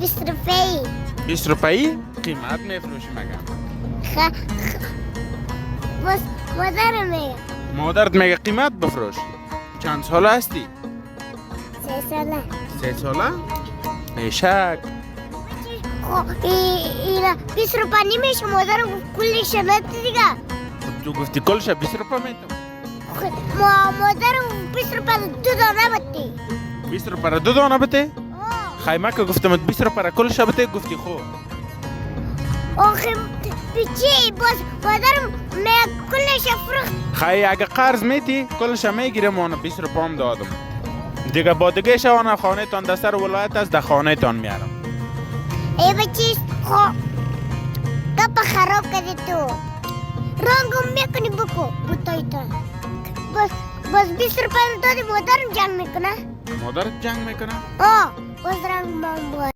20 روپیه 20 روپایی قیمت میفروشی مگه؟ بس مادرم میگه مادرت میگه قیمت بفروش. چند ساله هستی؟ 3 ساله 3 ساله؟ بیشک. خب اینا 20 روپیه نمیشه مادرم کلش ندی دیگه تو گفتی کلش 20 روپا میتون. مادرم 20 روپیه 2 دانه بده 20 روپا را 2 دانه بده؟ خیمه که گفتم 20 روپا را کلش بده گفتی خب. آخه پیچی باز مادرم میگه کلش فروخت خیلی اگه قرض میتی کلش میگیرم و 20 روپا هم دادم. دیگه با دیگه شوانه خانه تان در سر ولایت از در خانه تان میارم. ای بچیز خب گپ خراب کردی تو رنگم میکنی بکو بوتایتا باز 20 روپیه دادی مادرم جنگ میکنه مادرت جنگ میکنه؟ باز رنگ من